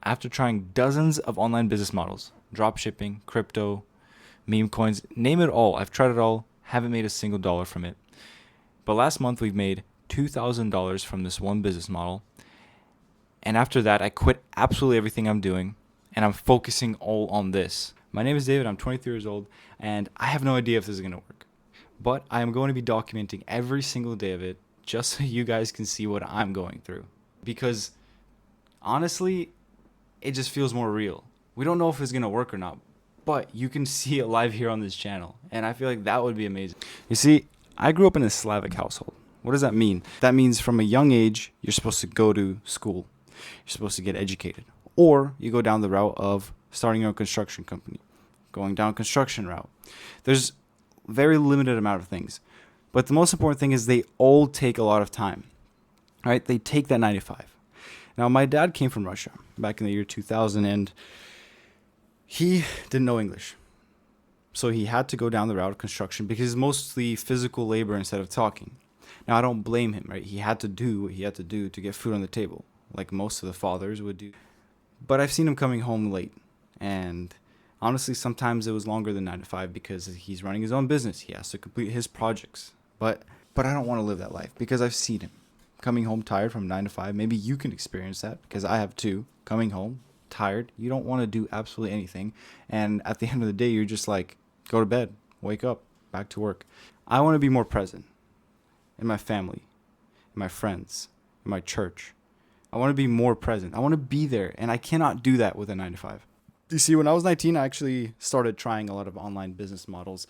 after trying dozens of online business models, dropshipping, crypto, meme coins, name it all. I've tried it all, haven't made a single dollar from it. But last month we've made $2,000 from this one business model. And after that, I quit absolutely everything I'm doing and I'm focusing all on this. My name is David, I'm 23 years old, and I have no idea if this is going to work. But I am going to be documenting every single day of it just so you guys can see what I'm going through. Because honestly, it just feels more real. We don't know if it's going to work or not, but you can see it live here on this channel. And I feel like that would be amazing. You see, I grew up in a Slavic household. What does that mean? That means from a young age, you're supposed to go to school. You're supposed to get educated. Or you go down the route of starting your own construction company, going down construction route. There's very limited amount of things. But the most important thing is they all take a lot of time. Right? They take that 9 to 5. Now, my dad came from Russia back in the year 2000, and he didn't know English. So he had to go down the route of construction because it's mostly physical labor instead of talking. Now, I don't blame him, right? He had to do what he had to do to get food on the table, like most of the fathers would do. But I've seen him coming home late. And honestly, sometimes it was longer than 9 to 5 because he's running his own business. He has to complete his projects. But I don't want to live that life because I've seen him coming home tired from 9 to 5. Maybe you can experience that because I have too. Coming home tired. You don't want to do absolutely anything. And at the end of the day, you're just like, go to bed, wake up, back to work. I want to be more present in my family, in my friends, in my church. I want to be more present. I want to be there. And I cannot do that with a 9 to 5. You see, when I was 19, I actually started trying a lot of online business models,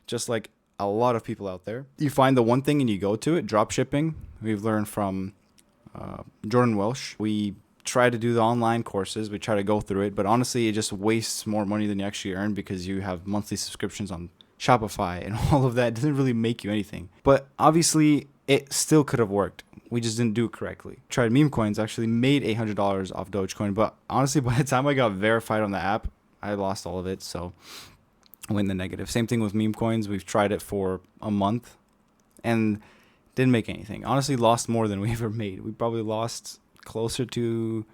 just like a lot of people out there. You find the one thing and you go to it. Drop shipping. We've learned from Jordan Welsh. We try to do the online courses. We try to go through it. But honestly, it just wastes more money than you actually earn because you have monthly subscriptions on Shopify and all of that. It doesn't really make you anything. But obviously, it still could have worked. We just didn't do it correctly. Tried meme coins, actually made $800 off Dogecoin. But honestly, by the time I got verified on the app, I lost all of it. So I went in the negative. Same thing with meme coins. We've tried it for a month and didn't make anything. Honestly, lost more than we ever made. We probably lost closer to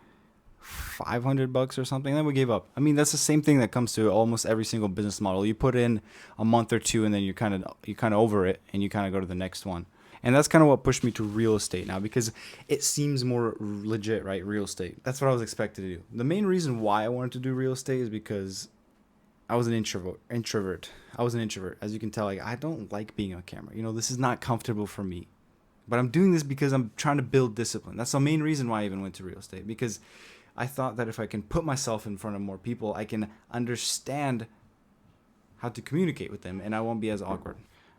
$500 or something. Then we gave up. I mean, that's the same thing that comes to almost every single business model. You put in a month or two, and then you're kind of over it, and you kind of go to the next one. And that's kind of what pushed me to real estate now because it seems more legit, right? Real estate. That's what I was expected to do. The main reason why I wanted to do real estate is because I was an introvert. I was an introvert. As you can tell, like, I don't like being on camera. This is not comfortable for me. But I'm doing this because I'm trying to build discipline. That's the main reason why I even went to real estate, because I thought that if I can put myself in front of more people, I can understand how to communicate with them and I won't be as awkward.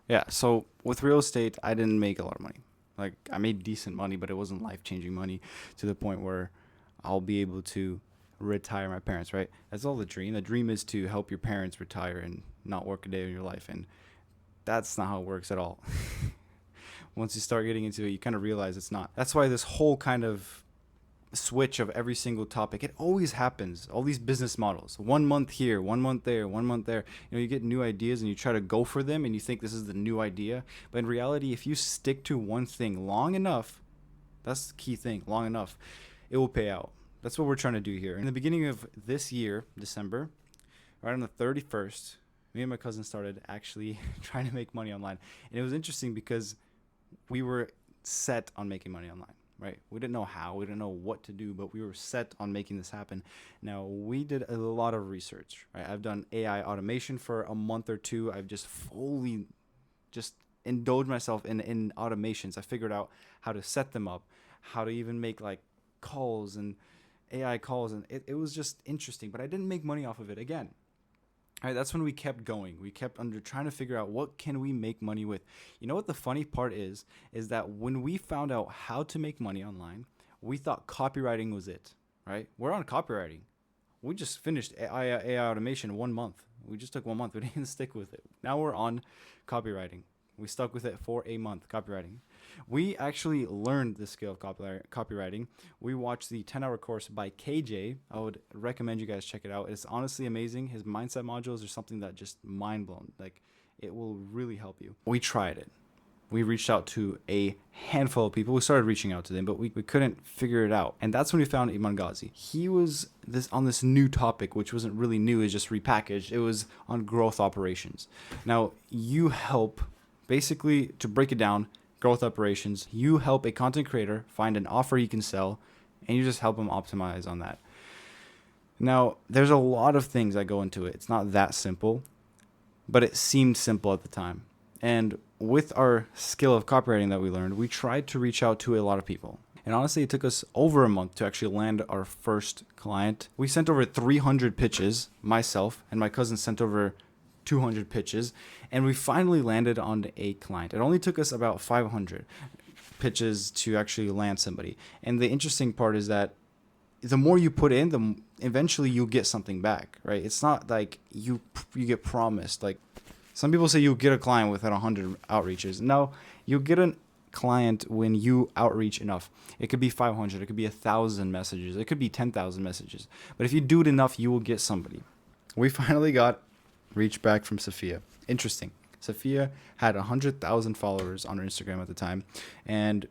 Yeah, so with real estate, I didn't make a lot of money. Like, I made decent money, but it wasn't life-changing money to the point where I'll be able to retire my parents, right? That's all the dream. The dream is to help your parents retire and not work a day in your life, and that's not how it works at all. Once you start getting into it, you kind of realize it's not. That's why this whole kind of switch of every single topic, it always happens. All these business models, 1 month here, 1 month there, 1 month there. You get new ideas and you try to go for them and you think this is the new idea. But in reality, if you stick to one thing long enough, that's the key thing, long enough, it will pay out. That's what we're trying to do here. In the beginning of this year, December, right on the 31st, me and my cousin started actually trying to make money online. And it was interesting because we were set on making money online. Right? We didn't know how, we didn't know what to do, but we were set on making this happen. Now, we did a lot of research, right? I've done AI automation for a month or two. I've just fully indulged myself in automations. I figured out how to set them up, how to even make like calls and AI calls. And it was just interesting, but I didn't make money off of it again. All right, that's when we kept going. We kept trying to figure out what can we make money with. You know what the funny part is that when we found out how to make money online, we thought copywriting was it, right? We're on copywriting. We just finished AI automation in 1 month. We just took 1 month. We didn't stick with it. Now we're on copywriting. We stuck with it for a month, copywriting. We actually learned the skill of copywriting. We watched the 10-hour course by KJ. I would recommend you guys check it out. It's honestly amazing. His mindset modules are something that just mind blown. Like, it will really help you. We tried it. We reached out to a handful of people. We started reaching out to them, but we couldn't figure it out. And that's when we found Iman Ghazi. He was on this new topic, which wasn't really new, it's just repackaged. It was on growth operations. Now, you help, basically, to break it down, growth operations, you help a content creator find an offer he can sell, and you just help him optimize on that. Now, there's a lot of things that go into it. It's not that simple, but it seemed simple at the time. And with our skill of copywriting that we learned, we tried to reach out to a lot of people. And honestly, it took us over a month to actually land our first client. We sent over 300 pitches, myself and my cousin sent over 200 pitches, and we finally landed on a client. It only took us about 500 pitches to actually land somebody. And the interesting part is that the more you put in, eventually you'll get something back, right? It's not like you get promised. Like some people say you'll get a client within 100 outreaches. No, you'll get a client when you outreach enough. It could be 500, it could be 1,000 messages, it could be 10,000 messages. But if you do it enough, you will get somebody. We finally got reach back from Sophia. Interesting. Sophia had 100,000 followers on her Instagram at the time, and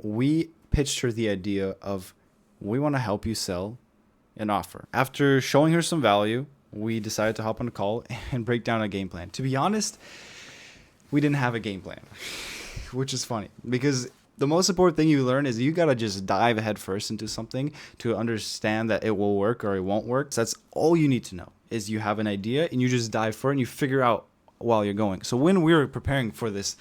we pitched her the idea of, we want to help you sell an offer. After showing her some value, we decided to hop on a call and break down a game plan. To be honest, we didn't have a game plan, which is funny because the most important thing you learn is you got to just dive head first into something to understand that it will work or it won't work. So that's all you need to know, is you have an idea and you just dive for it and you figure out while you're going. So when we were preparing for this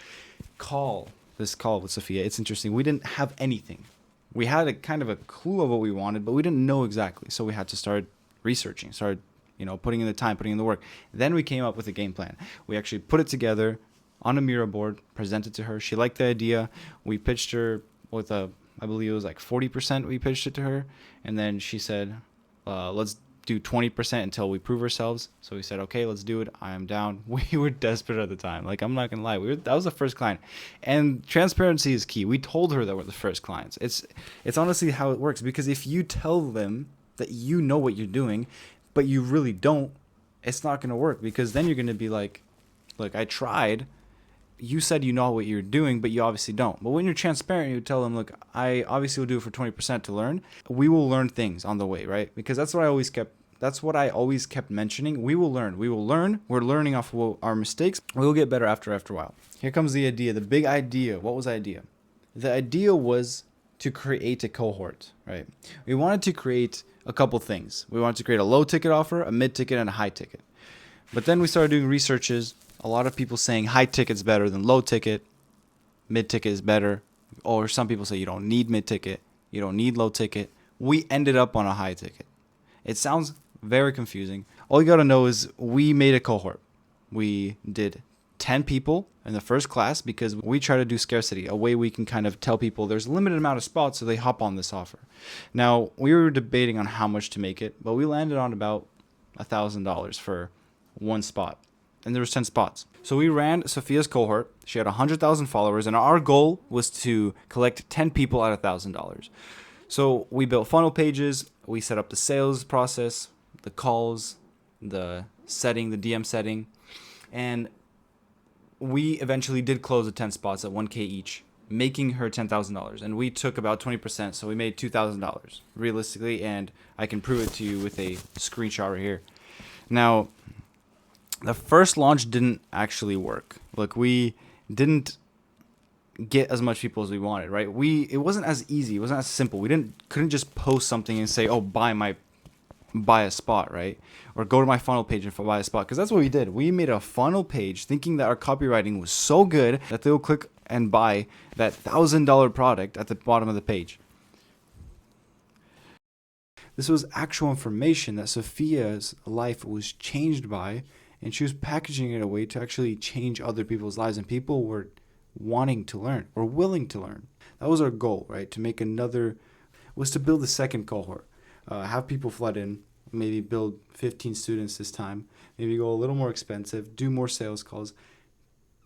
call with Sophia, it's interesting. We didn't have anything. We had a kind of a clue of what we wanted, but we didn't know exactly. So we had to start researching, putting in the time, putting in the work. Then we came up with a game plan. We actually put it together on a Miro board, presented to her. She liked the idea. We pitched her with I believe it was like 40% we pitched it to her. And then she said, let's do 20% until we prove ourselves. So we said, okay, let's do it. I am down. We were desperate at the time. Like, I'm not going to lie. That was the first client. And transparency is key. We told her that we're the first clients. It's honestly how it works, because if you tell them that you know what you're doing, but you really don't, it's not going to work, because then you're going to be like, look, I tried. You said you know what you're doing, but you obviously don't. But when you're transparent, you tell them, look, I obviously will do it for 20% to learn. We will learn things on the way, right? Because that's what I always kept mentioning. We will learn. We're learning off of our mistakes. We will get better after a while. Here comes the idea, the big idea. What was the idea? The idea was to create a cohort, right? We wanted to create a couple things. We wanted to create a low ticket offer, a mid ticket, and a high ticket. But then we started doing researches. A lot of people saying high ticket's better than low ticket, mid ticket is better, or some people say you don't need mid ticket, you don't need low ticket. We ended up on a high ticket. It sounds very confusing. All you got to know is we made a cohort. We did 10 people in the first class because we try to do scarcity, a way we can kind of tell people there's a limited amount of spots so they hop on this offer. Now, we were debating on how much to make it, but we landed on about $1,000 for one spot. And there was 10 spots. So we ran Sophia's cohort. She had 100,000 followers, and our goal was to collect 10 people at $1,000. So we built funnel pages. We set up the sales process, the calls, the setting, the DM setting, and we eventually did close the 10 spots at $1,000 each, making her $10,000. And we took about 20%, so we made $2,000 realistically, and I can prove it to you with a screenshot right here. Now, the first launch didn't actually work. Look, we didn't get as much people as we wanted, right? It wasn't as easy. It wasn't as simple. We couldn't just post something and say, oh, buy a spot, right? Or go to my funnel page and buy a spot. Because that's what we did. We made a funnel page thinking that our copywriting was so good that they'll click and buy that $1,000 product at the bottom of the page. This was actual information that Sophia's life was changed by, and she was packaging it in a way to actually change other people's lives, and people were wanting to learn or willing to learn. That was our goal, right? Was to build a second cohort, have people flood in, maybe build 15 students this time, maybe go a little more expensive, do more sales calls.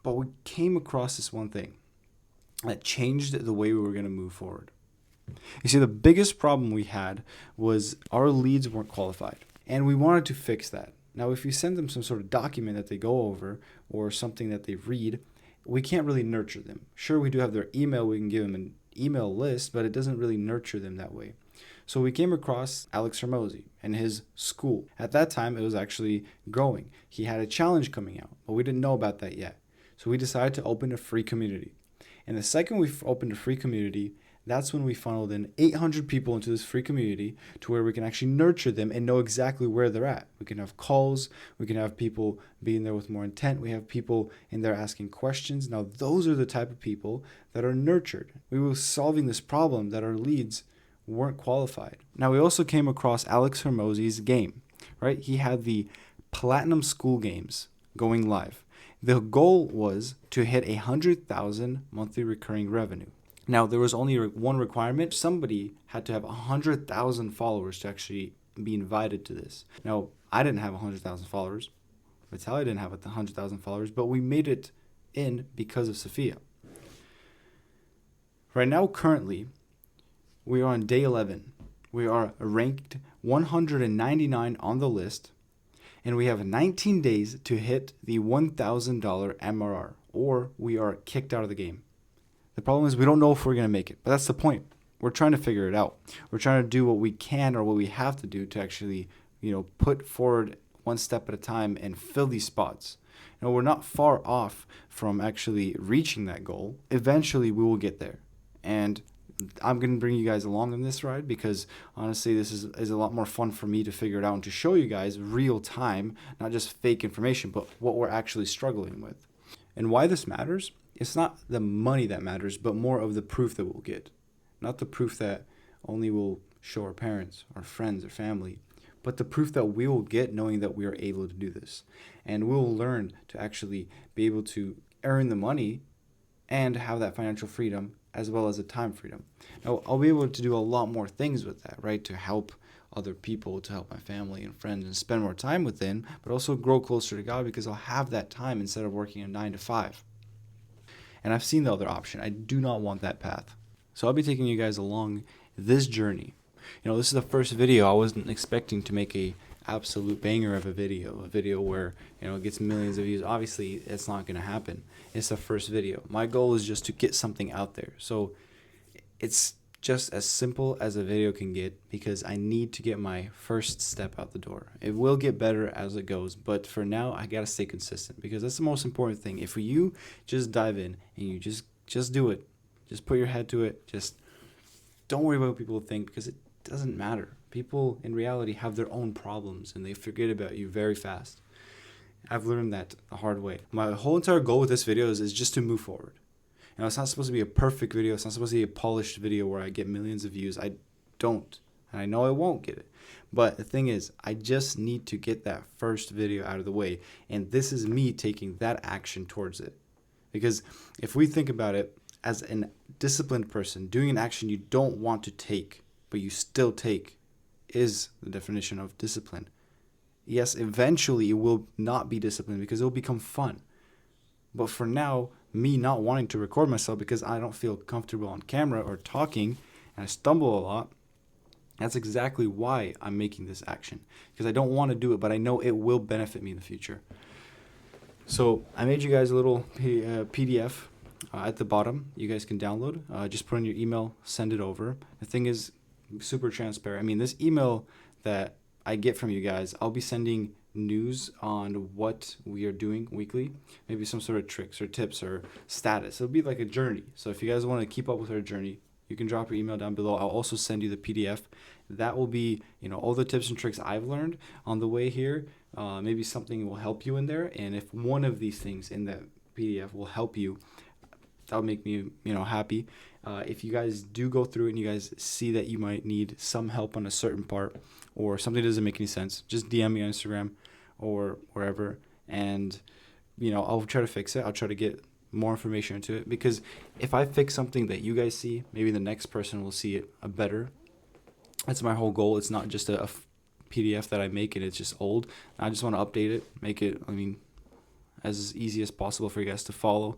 But we came across this one thing that changed the way we were going to move forward. You see, the biggest problem we had was our leads weren't qualified, and we wanted to fix that. Now, if you send them some sort of document that they go over or something that they read, we can't really nurture them. Sure, we do have their email, we can give them an email list, but it doesn't really nurture them that way. So we came across Alex Hormozy and his school. At that time, it was actually growing. He had a challenge coming out, but we didn't know about that yet. So we decided to open a free community. And the second we opened a free community, that's when we funneled in 800 people into this free community to where we can actually nurture them and know exactly where they're at. We can have calls, we can have people being there with more intent, we have people in there asking questions. Now, those are the type of people that are nurtured. We were solving this problem that our leads weren't qualified. Now, we also came across Alex Hormozy's game, right? He had the Platinum Skool Games going live. The goal was to hit 100,000 monthly recurring revenue. Now, there was only one requirement. Somebody had to have 100,000 followers to actually be invited to this. Now, I didn't have 100,000 followers. Vitaly didn't have 100,000 followers, but we made it in because of Sophia. Right now, currently, we are on day 11. We are ranked 199 on the list, and we have 19 days to hit the $1,000 MRR, or we are kicked out of the game. The problem is we don't know if we're going to make it, but that's the point. We're trying to figure it out. We're trying to do what we can or what we have to do to actually, put forward one step at a time and fill these spots. We're not far off from actually reaching that goal. Eventually, we will get there. And I'm going to bring you guys along on this ride because honestly, this is a lot more fun for me to figure it out and to show you guys real time, not just fake information, but what we're actually struggling with. And why this matters, it's not the money that matters, but more of the proof that we'll get. Not the proof that only we'll show our parents, our friends, or family, but the proof that we will get knowing that we are able to do this. And we'll learn to actually be able to earn the money and have that financial freedom as well as the time freedom. Now, I'll be able to do a lot more things with that, right? To help other people, to help my family and friends and spend more time with them, but also grow closer to God because I'll have that time instead of working a 9 to 5. And I've seen the other option. I do not want that path. So I'll be taking you guys along this journey. This is the first video. I wasn't expecting to make a absolute banger of a video where it gets millions of views. Obviously, it's not going to happen. It's the first video. My goal is just to get something out there. So it's just as simple as a video can get because I need to get my first step out the door. It will get better as it goes, but for now, I got to stay consistent because that's the most important thing. If you just dive in and you just do it, just put your head to it, just don't worry about what people think because it doesn't matter. People in reality have their own problems and they forget about you very fast. I've learned that the hard way. My whole entire goal with this video is just to move forward. It's not supposed to be a perfect video. It's not supposed to be a polished video where I get millions of views. I don't. And I know I won't get it. But the thing is, I just need to get that first video out of the way. And this is me taking that action towards it. Because if we think about it as a disciplined person, doing an action you don't want to take, but you still take, is the definition of discipline. Yes, eventually it will not be discipline because it will become fun. But for now, me not wanting to record myself because I don't feel comfortable on camera or talking and I stumble a lot, that's exactly why I'm making this action. Because I don't want to do it, but I know it will benefit me in the future. So I made you guys a little PDF at the bottom you guys can download. Just put in your email, send it over. The thing is super transparent. This email that I get from you guys, I'll be sending news on what we are doing weekly, maybe some sort of tricks or tips or status. It'll be like a journey. So if you guys want to keep up with our journey, you can drop your email down below. I'll also send you the PDF. That will be, all the tips and tricks I've learned on the way here. Maybe something will help you in there. And if one of these things in that PDF will help you, that'll make me, happy. If you guys do go through it and you guys see that you might need some help on a certain part or something doesn't make any sense, just DM me on Instagram or wherever, and I'll try to fix it. I'll try to get more information into it because if I fix something that you guys see, maybe the next person will see it better. That's my whole goal. It's not just a PDF that I make and it's just old. I just want to update it, make it, as easy as possible for you guys to follow.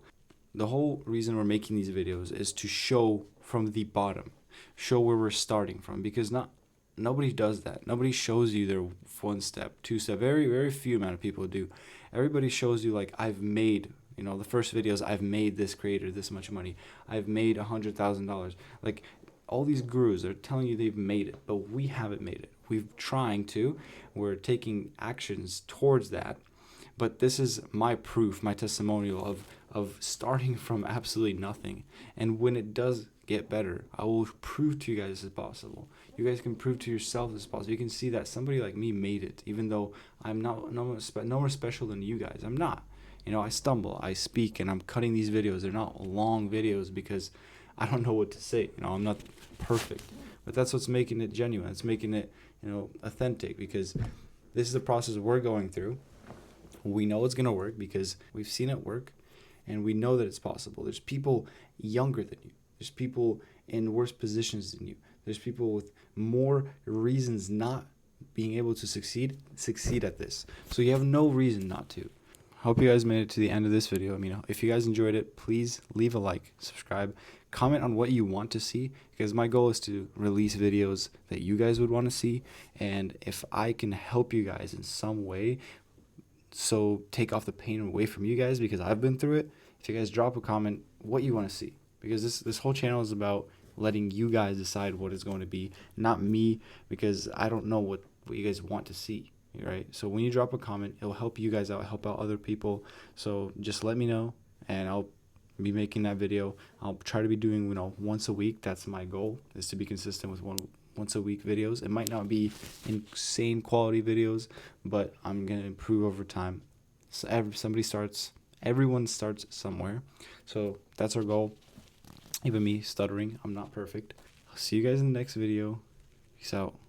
The whole reason we're making these videos is to show from the bottom, show where we're starting from, because nobody does that. Nobody shows you their 1 step, 2 step. Very, very few amount of people do. Everybody shows you like I've made You know, the first videos, I've made this creator this much money. I've made $100,000. Like, all these gurus are telling you they've made it, but we haven't made it. We're trying to. We're taking actions towards that. But this is my proof, my testimonial of starting from absolutely nothing. And when it does get better, I will prove to you guys it's possible. You guys can prove to yourself it's possible. You can see that somebody like me made it, even though I'm not no more special than you guys. I'm not. You know, I stumble, I speak, and I'm cutting these videos. They're not long videos because I don't know what to say. You know, I'm not perfect. But that's what's making it genuine. It's making it, you know, authentic, because this is the process we're going through. We know it's going to work because we've seen it work, and we know that it's possible. There's people younger than you. There's people in worse positions than you. There's people with more reasons not being able to succeed at this. So you have no reason not to. Hope you guys made it to the end of this video. I mean, if you guys enjoyed it, please leave a like, subscribe, comment on what you want to see, because my goal is to release videos that you guys would want to see. And if I can help you guys in some way, so take off the pain away from you guys, because I've been through it, if you guys drop a comment what you want to see, because this whole channel is about letting you guys decide what it's going to be, not me, because I don't know what you guys want to see, right? So when you drop a comment, it'll help you guys out, help out other people. So just let me know, and I'll be making that video. I'll try to be doing, you know, once a week. That's my goal, is to be consistent with once a week videos. It might not be insane quality videos, but I'm gonna improve over time. So everyone starts somewhere. So that's our goal. Even me stuttering, I'm not perfect. I'll see you guys in the next video. Peace out.